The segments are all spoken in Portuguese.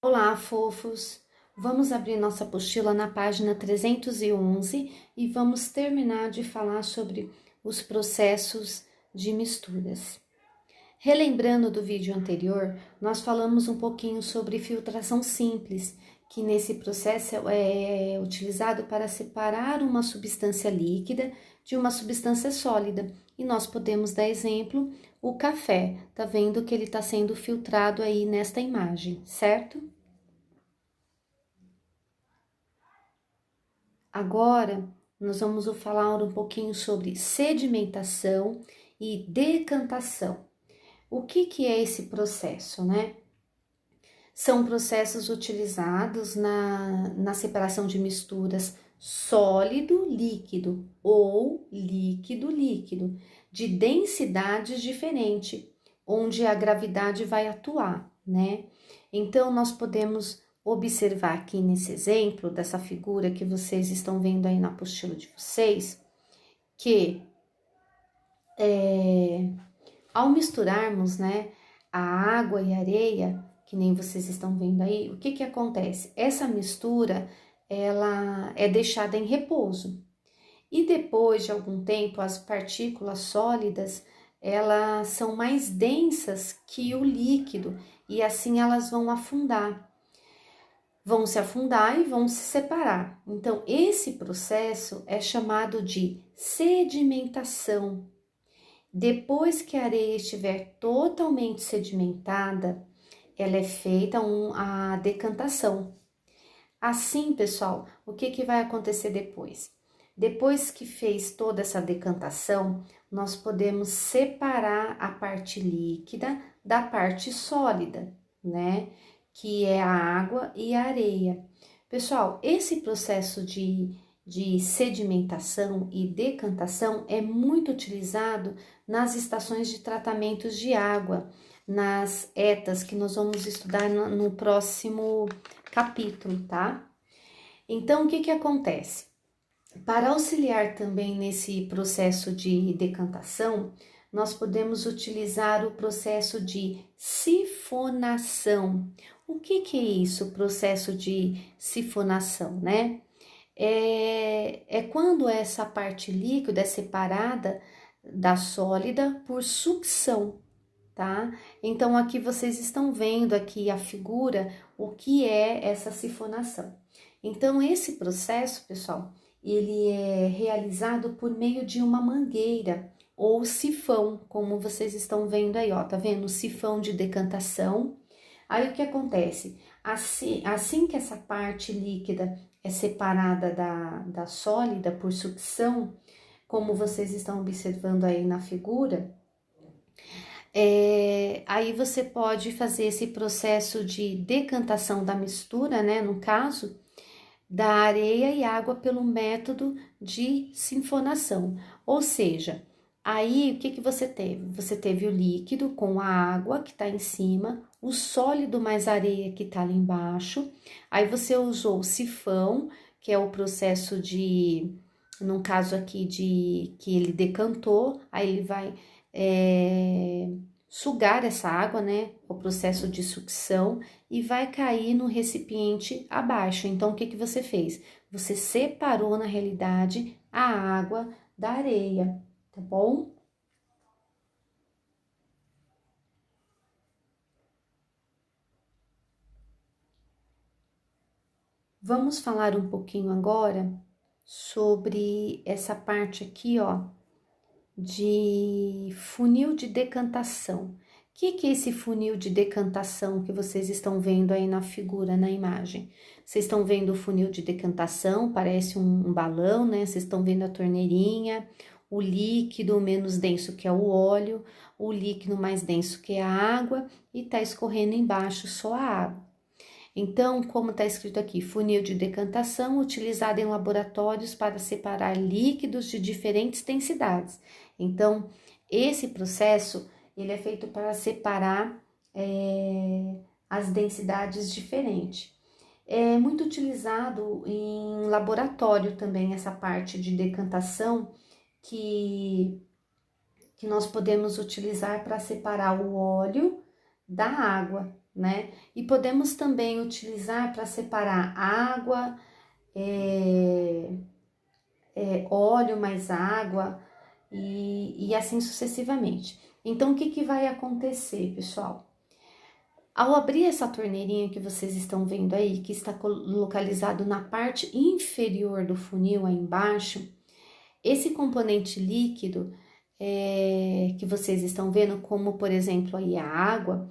Olá, fofos! Vamos abrir nossa apostila na página 311 e vamos terminar de falar sobre os processos de misturas. Relembrando do vídeo anterior, nós falamos um pouquinho sobre filtração simples, que nesse processo é utilizado para separar uma substância líquida de uma substância sólida. E nós podemos dar exemplo, o café. Tá vendo que ele está sendo filtrado aí nesta imagem, certo? Agora, nós vamos falar um pouquinho sobre sedimentação e decantação. O que é esse processo, né? São processos utilizados na separação de misturas sólido-líquido ou líquido-líquido, de densidades diferentes, onde a gravidade vai atuar, né? Então, nós podemos observar aqui nesse exemplo, dessa figura que vocês estão vendo aí na apostila de vocês, que ao misturarmos, né, a água e a areia, que nem vocês estão vendo aí, o que acontece? Essa mistura, ela é deixada em repouso. E depois de algum tempo, as partículas sólidas, elas são mais densas que o líquido e assim elas vão afundar. Vão se afundar e vão se separar. Então, esse processo é chamado de sedimentação. Depois que a areia estiver totalmente sedimentada, ela é feita a decantação. Assim, pessoal, o que vai acontecer depois? Depois que fez toda essa decantação, nós podemos separar a parte líquida da parte sólida, né? Que é a água e a areia. Pessoal, esse processo de sedimentação e decantação é muito utilizado nas estações de tratamentos de água, nas ETAs, que nós vamos estudar no próximo capítulo, tá? Então, o que acontece? Para auxiliar também nesse processo de decantação, nós podemos utilizar o processo de sifonação. O que é isso, o processo de sifonação, né? É quando essa parte líquida é separada da sólida por sucção, tá? Então, aqui vocês estão vendo aqui a figura, o que é essa sifonação. Então, esse processo, pessoal, ele é realizado por meio de uma mangueira ou sifão, como vocês estão vendo aí, ó, tá vendo? O sifão de decantação. Aí, o que acontece? Assim que essa parte líquida é separada da sólida por sucção, como vocês estão observando aí na figura, aí você pode fazer esse processo de decantação da mistura, né? No caso, da areia e água pelo método de sifonação. Ou seja, aí o que você teve? Você teve o líquido com a água que está em cima, o sólido mais a areia que está ali embaixo. Aí você usou o sifão, que é o processo de, no caso aqui, de que ele decantou, aí ele vai sugar essa água, né? O processo de sucção e vai cair no recipiente abaixo. Então, o que você fez? Você separou, na realidade, a água da areia, tá bom? Vamos falar um pouquinho agora sobre essa parte aqui, ó, de funil de decantação. O que é esse funil de decantação que vocês estão vendo aí na figura, na imagem? Vocês estão vendo o funil de decantação, parece um balão, né? Vocês estão vendo a torneirinha, o líquido menos denso que é o óleo, o líquido mais denso que é a água e tá escorrendo embaixo só a água. Então, como está escrito aqui, funil de decantação utilizado em laboratórios para separar líquidos de diferentes densidades. Então, esse processo, ele é feito para separar as densidades diferentes. É muito utilizado em laboratório também essa parte de decantação que nós podemos utilizar para separar o óleo da água, né? E podemos também utilizar para separar água, óleo mais água e assim sucessivamente. Então, o que vai acontecer, pessoal? Ao abrir essa torneirinha que vocês estão vendo aí, que está localizado na parte inferior do funil aí embaixo, esse componente líquido que vocês estão vendo, como por exemplo aí a água,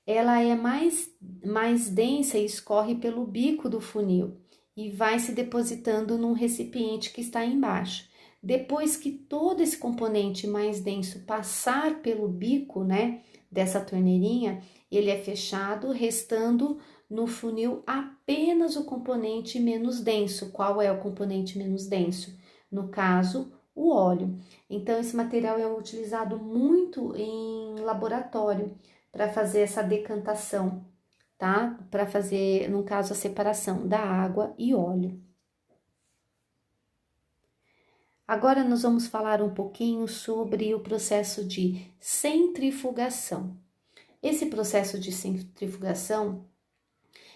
ela é mais densa e escorre pelo bico do funil e vai se depositando num recipiente que está embaixo. Depois que todo esse componente mais denso passar pelo bico, né, dessa torneirinha, ele é fechado, restando no funil apenas o componente menos denso. Qual é o componente menos denso? No caso, o óleo. Então, esse material é utilizado muito em laboratório para fazer essa decantação, tá? Para fazer, no caso, a separação da água e óleo. Agora nós vamos falar um pouquinho sobre o processo de centrifugação. Esse processo de centrifugação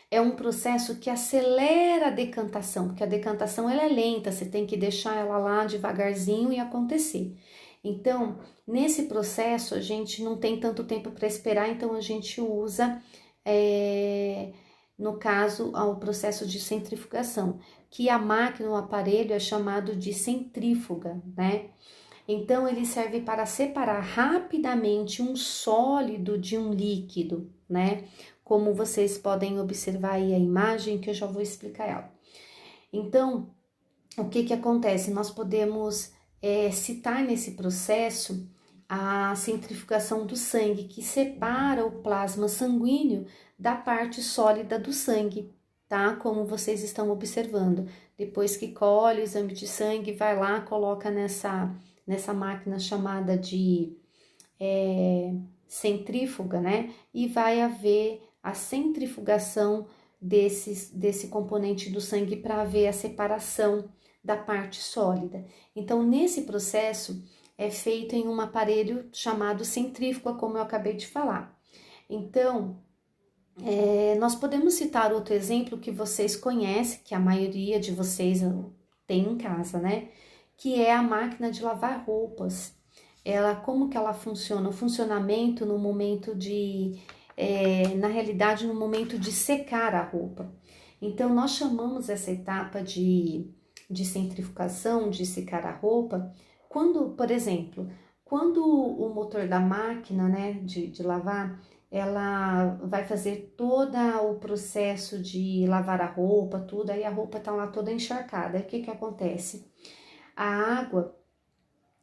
é um processo que acelera a decantação, porque a decantação ela é lenta, você tem que deixar ela lá devagarzinho e acontecer. Então, nesse processo, a gente não tem tanto tempo para esperar, então a gente usa, no caso, o processo de centrifugação, que a máquina, o aparelho é chamado de centrífuga, né? Então, ele serve para separar rapidamente um sólido de um líquido, né? Como vocês podem observar aí a imagem, que eu já vou explicar ela. Então, o que acontece? Nós podemos citar nesse processo a centrifugação do sangue, que separa o plasma sanguíneo da parte sólida do sangue, tá? Como vocês estão observando. Depois que colhe o exame de sangue, vai lá, coloca nessa máquina chamada de centrífuga, né? E vai haver a centrifugação desse componente do sangue para haver a separação da parte sólida. Então, nesse processo, é feito em um aparelho chamado centrífuga, como eu acabei de falar. Então, nós podemos citar outro exemplo que vocês conhecem, que a maioria de vocês tem em casa, né? Que é a máquina de lavar roupas. Como que ela funciona? O funcionamento no momento na realidade, no momento de secar a roupa. Então, nós chamamos essa etapa de centrifugação, de secar a roupa, quando, por exemplo, quando o motor da máquina, né, de lavar, ela vai fazer todo o processo de lavar a roupa, tudo, aí a roupa tá lá toda encharcada. Aí o que acontece? A água,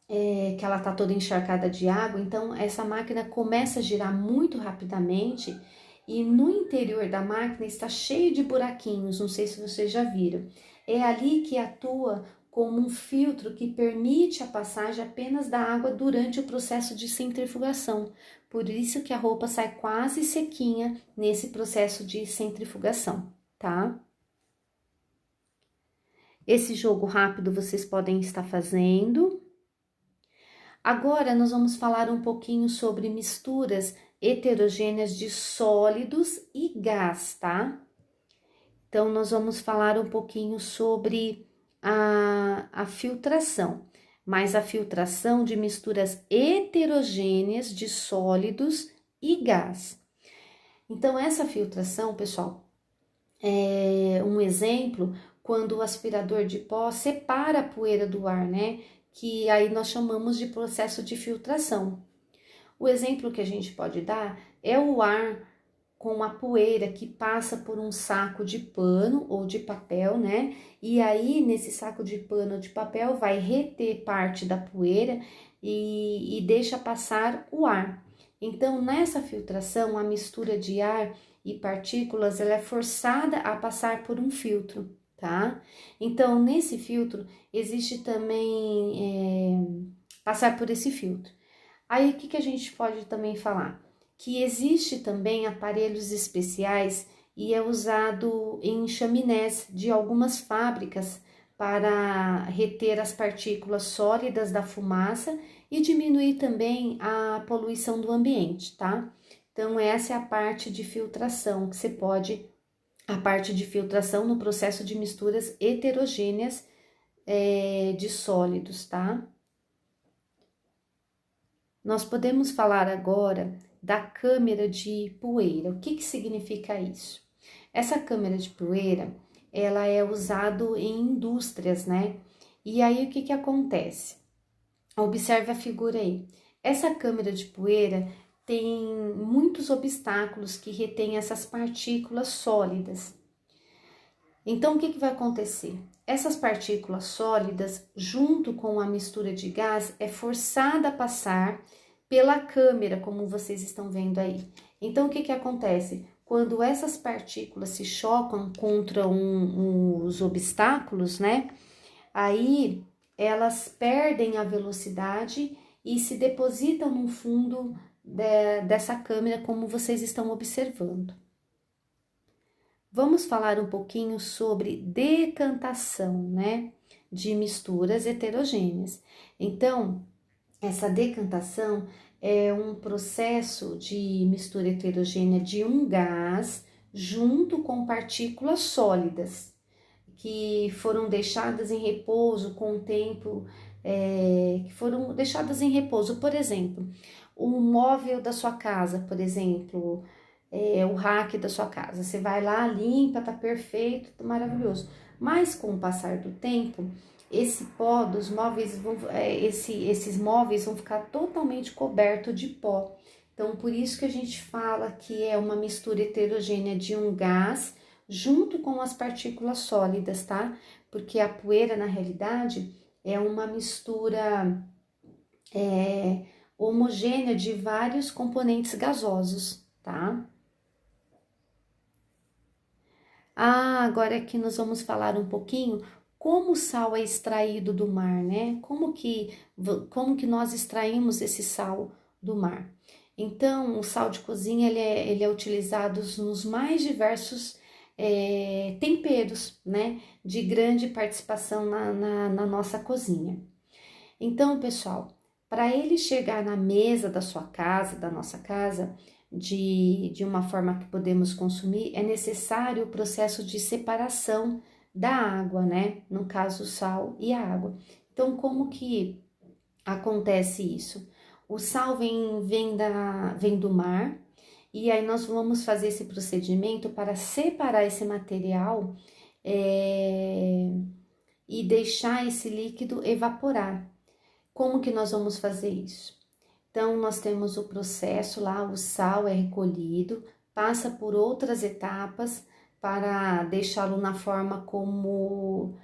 que ela tá toda encharcada de água, então essa máquina começa a girar muito rapidamente e no interior da máquina está cheio de buraquinhos, não sei se vocês já viram. É ali que atua como um filtro que permite a passagem apenas da água durante o processo de centrifugação. Por isso que a roupa sai quase sequinha nesse processo de centrifugação, tá? Esse jogo rápido vocês podem estar fazendo. Agora nós vamos falar um pouquinho sobre misturas heterogêneas de sólidos e gás, tá? Então, nós vamos falar um pouquinho sobre a filtração, mas a filtração de misturas heterogêneas de sólidos e gás. Então, essa filtração, pessoal, é um exemplo quando o aspirador de pó separa a poeira do ar, né? Que aí nós chamamos de processo de filtração. O exemplo que a gente pode dar é o ar com a poeira que passa por um saco de pano ou de papel, né? E aí, nesse saco de pano ou de papel, vai reter parte da poeira e deixa passar o ar. Então, nessa filtração, a mistura de ar e partículas, ela é forçada a passar por um filtro, tá? Então, nesse filtro, existe também passar por esse filtro. Aí, o que a gente pode também falar? Que existe também aparelhos especiais e é usado em chaminés de algumas fábricas para reter as partículas sólidas da fumaça e diminuir também a poluição do ambiente, tá? Então, essa é a parte de filtração, que você pode, a parte de filtração no processo de misturas heterogêneas de sólidos, tá? Nós podemos falar agora da câmara de poeira. O que que significa isso? Essa câmara de poeira, ela é usada em indústrias, né? E aí, o que que acontece? Observe a figura aí. Essa câmara de poeira tem muitos obstáculos que retêm essas partículas sólidas. Então, o que que vai acontecer? Essas partículas sólidas, junto com a mistura de gás, é forçada a passar pela câmara, como vocês estão vendo aí. Então, o que que acontece? Quando essas partículas se chocam contra os obstáculos, né? Aí elas perdem a velocidade e se depositam no fundo dessa câmara, como vocês estão observando. Vamos falar um pouquinho sobre decantação, né, de misturas heterogêneas. Então, essa decantação é um processo de mistura heterogênea de um gás junto com partículas sólidas que foram deixadas em repouso com o tempo, que foram deixadas em repouso. Por exemplo, o móvel da sua casa, por exemplo, o rack da sua casa. Você vai lá, limpa, tá perfeito, tá maravilhoso. Mas com o passar do tempo, esse pó dos móveis, esses móveis vão ficar totalmente cobertos de pó. Então, por isso que a gente fala que é uma mistura heterogênea de um gás junto com as partículas sólidas, tá? Porque a poeira, na realidade, é uma mistura homogênea de vários componentes gasosos, tá? Agora aqui nós vamos falar um pouquinho como o sal é extraído do mar, né? Como que nós extraímos esse sal do mar? Então, o sal de cozinha, ele é utilizado nos mais diversos temperos, né? De grande participação na nossa cozinha. Então, pessoal, para ele chegar na mesa da sua casa, da nossa casa, de uma forma que podemos consumir, é necessário o processo de separação da água, né? No caso, o sal e a água. Então, como que acontece isso? O sal vem do mar, e aí nós vamos fazer esse procedimento para separar esse material e deixar esse líquido evaporar. Como que nós vamos fazer isso? Então, nós temos o processo lá, o sal é recolhido, passa por outras etapas para deixá-lo na forma como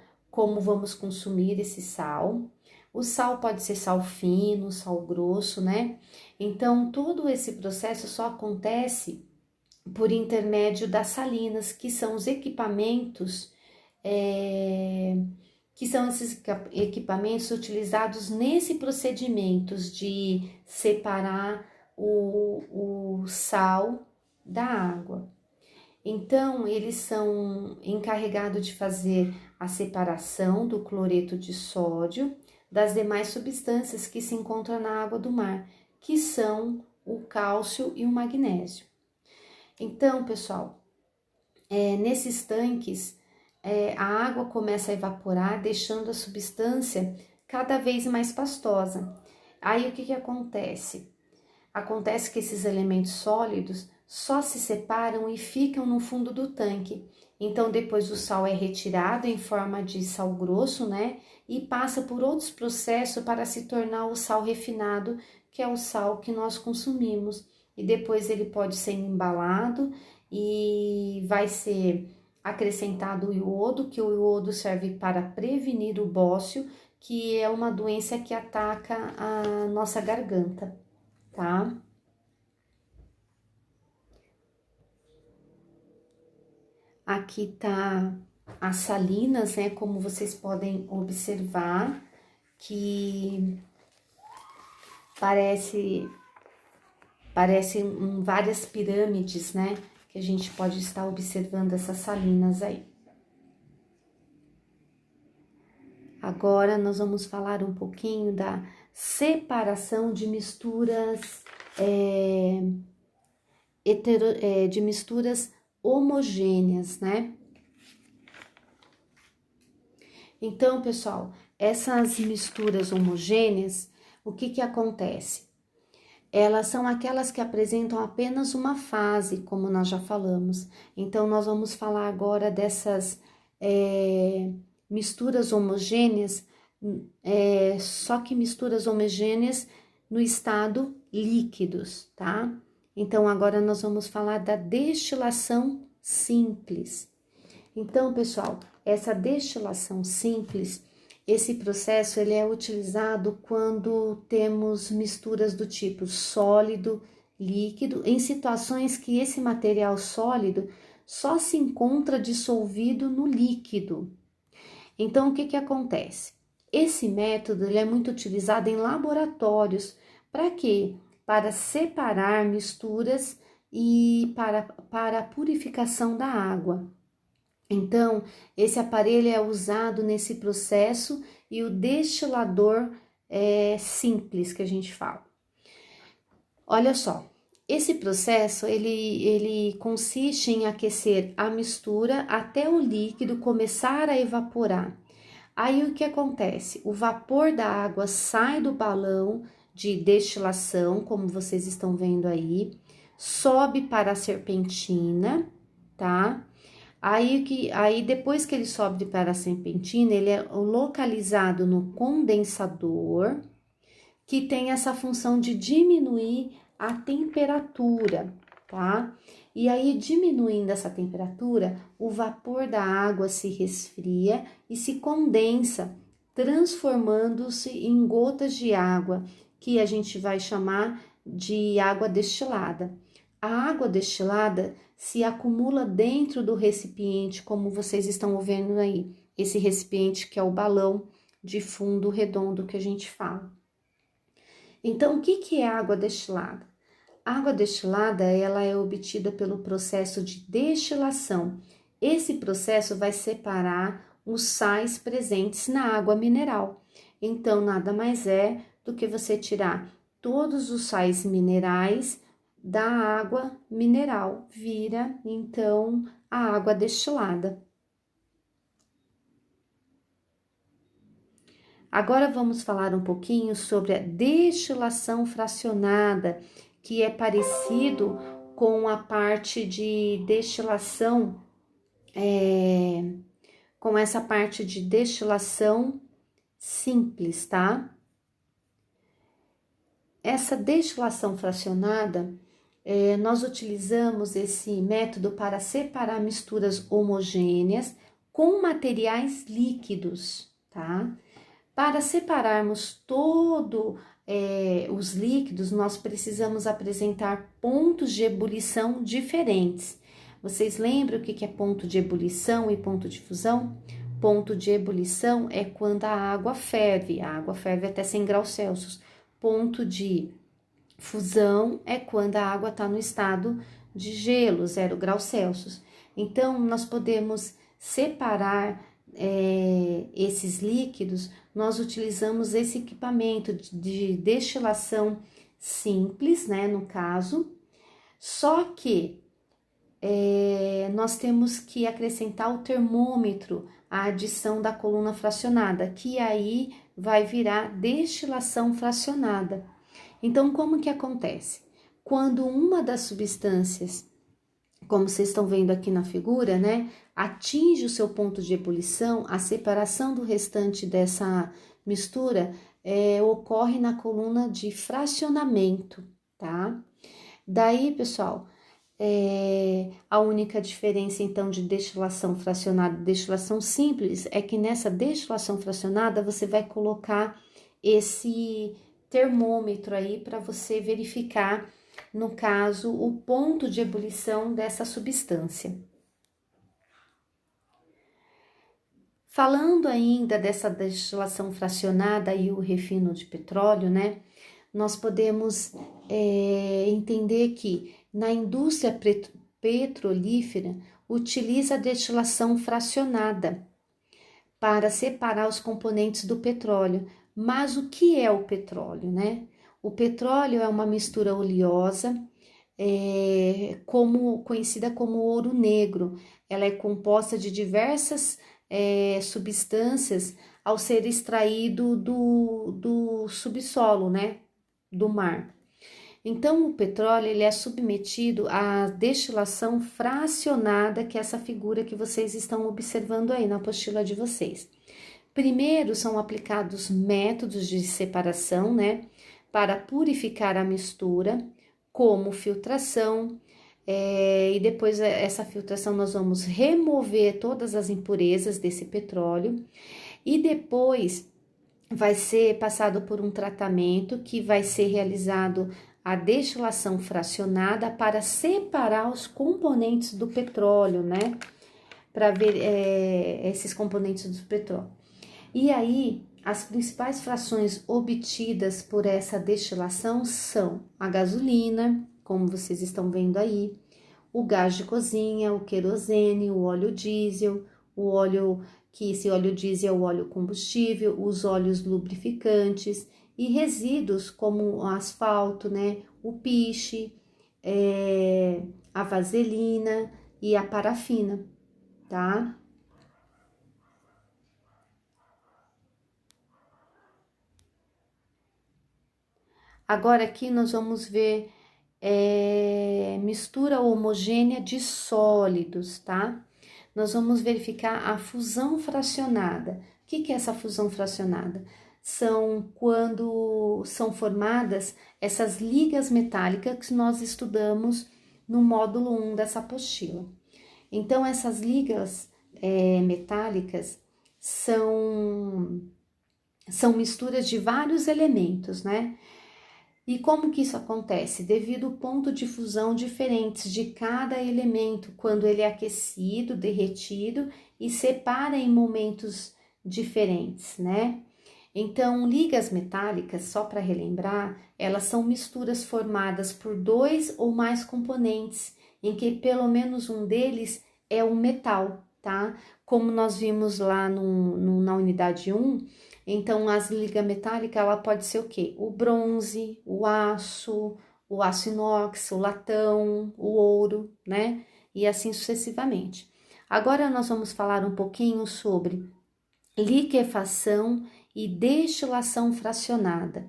vamos consumir esse sal. O sal pode ser sal fino, sal grosso, né? Então, todo esse processo só acontece por intermédio das salinas, que são os equipamentos que são esses equipamentos utilizados nesse procedimento de separar o sal da água. Então, eles são encarregados de fazer a separação do cloreto de sódio das demais substâncias que se encontram na água do mar, que são o cálcio e o magnésio. Então, pessoal, nesses tanques, a água começa a evaporar, deixando a substância cada vez mais pastosa. Aí o que acontece? Acontece que esses elementos sólidos só se separam e ficam no fundo do tanque. Então, depois o sal é retirado em forma de sal grosso, né? E passa por outros processos para se tornar o sal refinado, que é o sal que nós consumimos. E depois ele pode ser embalado e vai ser acrescentado o iodo, que o iodo serve para prevenir o bócio, que é uma doença que ataca a nossa garganta, tá? Aqui tá as salinas, né? Como vocês podem observar, que parecem várias pirâmides, né? Que a gente pode estar observando essas salinas aí. Agora nós vamos falar um pouquinho da separação de misturas de misturas homogêneas, né? Então, pessoal, essas misturas homogêneas, o que que acontece? Elas são aquelas que apresentam apenas uma fase, como nós já falamos. Então, nós vamos falar agora dessas misturas homogêneas, só que misturas homogêneas no estado líquidos, tá? Então, agora nós vamos falar da destilação simples. Então, pessoal, essa destilação simples, esse processo ele é utilizado quando temos misturas do tipo sólido, líquido, em situações que esse material sólido só se encontra dissolvido no líquido. Então, o que que acontece? Esse método ele é muito utilizado em laboratórios. Para quê? Para separar misturas e para a purificação da água. Então, esse aparelho é usado nesse processo e o destilador é simples que a gente fala. Olha só, esse processo ele consiste em aquecer a mistura até o líquido começar a evaporar. Aí o que acontece? O vapor da água sai do balão de destilação, como vocês estão vendo aí, sobe para a serpentina, tá? Aí depois que ele sobe para a serpentina, ele é localizado no condensador, que tem essa função de diminuir a temperatura, tá? E aí, diminuindo essa temperatura, o vapor da água se resfria e se condensa, transformando-se em gotas de água, que a gente vai chamar de água destilada. A água destilada se acumula dentro do recipiente, como vocês estão vendo aí, esse recipiente que é o balão de fundo redondo que a gente fala. Então, o que é água destilada? A água destilada, ela é obtida pelo processo de destilação. Esse processo vai separar os sais presentes na água mineral. Então, nada mais é do que você tirar todos os sais minerais da água mineral, vira então a água destilada. Agora vamos falar um pouquinho sobre a destilação fracionada, que é parecido com a parte de destilação, com essa parte de destilação simples, tá? Essa destilação fracionada, nós utilizamos esse método para separar misturas homogêneas com materiais líquidos, tá? Para separarmos os líquidos, nós precisamos apresentar pontos de ebulição diferentes. Vocês lembram o que é ponto de ebulição e ponto de fusão? Ponto de ebulição é quando a água ferve até 100 graus Celsius. Ponto de fusão é quando a água está no estado de gelo, 0 graus Celsius. Então, nós podemos separar esses líquidos, nós utilizamos esse equipamento de destilação simples, né, no caso, só que nós temos que acrescentar o termômetro à adição da coluna fracionada, que aí vai virar destilação fracionada. Então, como que acontece? Quando uma das substâncias, como vocês estão vendo aqui na figura, né, atinge o seu ponto de ebulição, a separação do restante dessa mistura ocorre na coluna de fracionamento, tá? Daí, pessoal, a única diferença, então, de destilação fracionada e destilação simples é que nessa destilação fracionada você vai colocar esse termômetro aí para você verificar, no caso, o ponto de ebulição dessa substância. Falando ainda dessa destilação fracionada e o refino de petróleo, né? Nós podemos entender que na indústria petrolífera utiliza a destilação fracionada para separar os componentes do petróleo. Mas o que é o petróleo, né? O petróleo é uma mistura oleosa conhecida como ouro negro. Ela é composta de diversas substâncias ao ser extraído do subsolo, né, do mar. Então, o petróleo ele é submetido à destilação fracionada, que é essa figura que vocês estão observando aí na apostila de vocês. Primeiro, são aplicados métodos de separação, né, para purificar a mistura, como filtração, e depois essa filtração nós vamos remover todas as impurezas desse petróleo, e depois vai ser passado por um tratamento que vai ser realizado a destilação fracionada para separar os componentes do petróleo, né? Para ver esses componentes do petróleo. E aí, as principais frações obtidas por essa destilação são a gasolina, como vocês estão vendo aí, o gás de cozinha, o querosene, o óleo diesel, o óleo que esse óleo diesel é o óleo combustível, os óleos lubrificantes e resíduos como o asfalto, né, o piche, a vaselina e a parafina, tá? Agora aqui nós vamos ver mistura homogênea de sólidos, tá? Nós vamos verificar a fusão fracionada. O que é essa fusão fracionada? São quando são formadas essas ligas metálicas que nós estudamos no módulo 1 dessa apostila. Então, essas ligas metálicas são misturas de vários elementos, né? E como que isso acontece? Devido ao ponto de fusão diferentes de cada elemento, quando ele é aquecido, derretido e separa em momentos diferentes, né? Então, ligas metálicas, só para relembrar, elas são misturas formadas por dois ou mais componentes, em que pelo menos um deles é um metal, tá? Como nós vimos lá na unidade 1, então, as ligas metálicas, ela pode ser o quê? O bronze, o aço inox, o latão, o ouro, né? E assim sucessivamente. Agora, nós vamos falar um pouquinho sobre liquefação e destilação fracionada,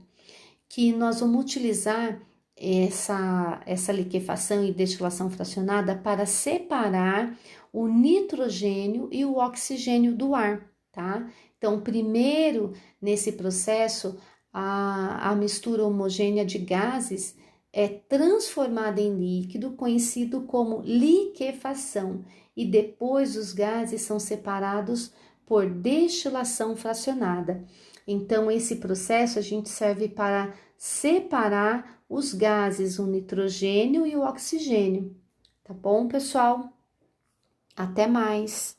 que nós vamos utilizar essa liquefação e destilação fracionada para separar o nitrogênio e o oxigênio do ar, tá? Então, primeiro, nesse processo, a mistura homogênea de gases é transformada em líquido, conhecido como liquefação, e depois os gases são separados por destilação fracionada. Então, esse processo a gente serve para separar os gases, o nitrogênio e o oxigênio. Tá bom, pessoal? Até mais!